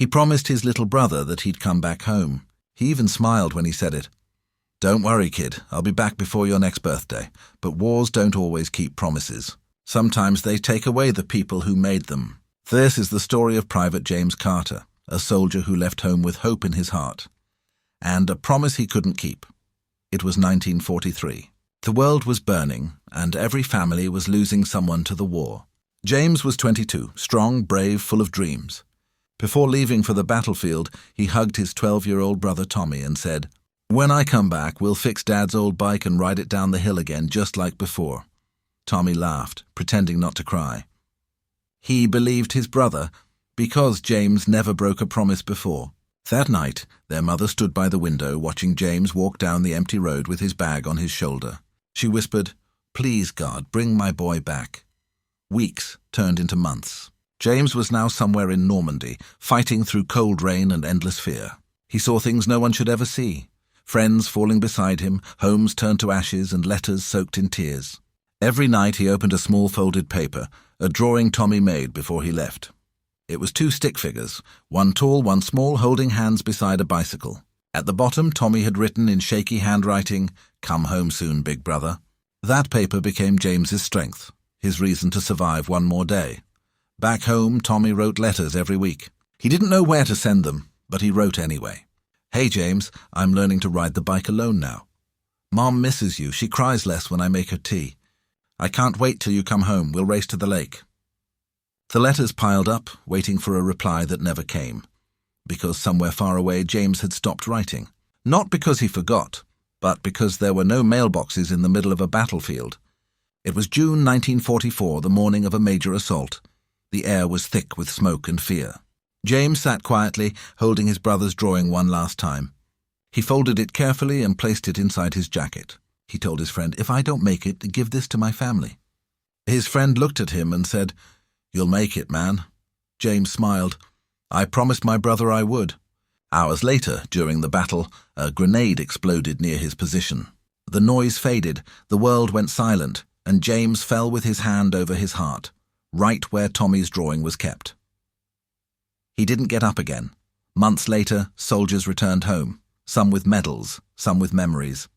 He promised his little brother that he'd come back home. He even smiled when he said it. "Don't worry, kid, I'll be back before your next birthday. But wars don't always keep promises. Sometimes they take away the people who made them." This is the story of Private James Carter, a soldier who left home with hope in his heart, and a promise he couldn't keep. It was 1943. The world was burning, and every family was losing someone to the war. James was 22, strong, brave, full of dreams. Before leaving for the battlefield, he hugged his 12-year-old brother Tommy and said, "When I come back, we'll fix Dad's old bike and ride it down the hill again just like before." Tommy laughed, pretending not to cry. He believed his brother because James never broke a promise before. That night, their mother stood by the window watching James walk down the empty road with his bag on his shoulder. She whispered, "Please, God, bring my boy back." Weeks turned into months. James was now somewhere in Normandy, fighting through cold rain and endless fear. He saw things no one should ever see. Friends falling beside him, homes turned to ashes, and letters soaked in tears. Every night he opened a small folded paper, a drawing Tommy made before he left. It was 2 stick figures, one tall, one small, holding hands beside a bicycle. At the bottom, Tommy had written in shaky handwriting, "Come home soon, big brother." That paper became James's strength, his reason to survive one more day. Back home, Tommy wrote letters every week. He didn't know where to send them, but he wrote anyway. "Hey, James, I'm learning to ride the bike alone now. Mom misses you. She cries less when I make her tea. I can't wait till you come home. We'll race to the lake." The letters piled up, waiting for a reply that never came. Because somewhere far away, James had stopped writing. Not because he forgot, but because there were no mailboxes in the middle of a battlefield. It was June 1944, the morning of a major assault. The air was thick with smoke and fear. James sat quietly, holding his brother's drawing one last time. He folded it carefully and placed it inside his jacket. He told his friend, "If I don't make it, give this to my family." His friend looked at him and said, "You'll make it, man." James smiled. "I promised my brother I would." Hours later, during the battle, a grenade exploded near his position. The noise faded, the world went silent, and James fell with his hand over his heart, right where Tommy's drawing was kept. He didn't get up again. Months later, soldiers returned home, some with medals, some with memories.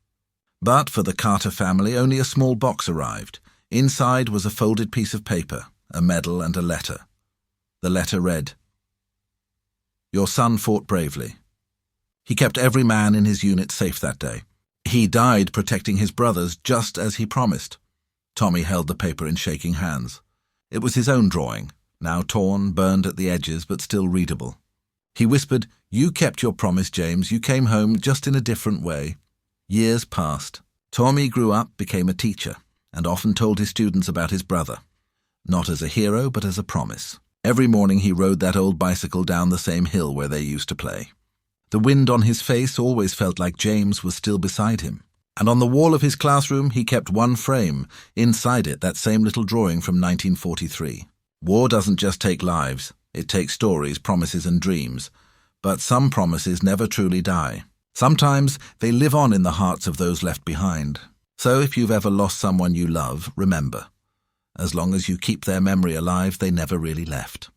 But for the Carter family, only a small box arrived. Inside was a folded piece of paper, a medal and a letter. The letter read, "Your son fought bravely. He kept every man in his unit safe that day. He died protecting his brothers just as he promised." Tommy held the paper in shaking hands. It was his own drawing, now torn, burned at the edges, but still readable. He whispered, "You kept your promise, James. You came home just in a different way." Years passed. Tommy grew up, became a teacher, and often told his students about his brother. Not as a hero, but as a promise. Every morning he rode that old bicycle down the same hill where they used to play. The wind on his face always felt like James was still beside him. And on the wall of his classroom he kept one frame, inside it that same little drawing from 1943. War doesn't just take lives, it takes stories, promises and dreams. But some promises never truly die. Sometimes they live on in the hearts of those left behind. So if you've ever lost someone you love, remember, as long as you keep their memory alive, they never really left.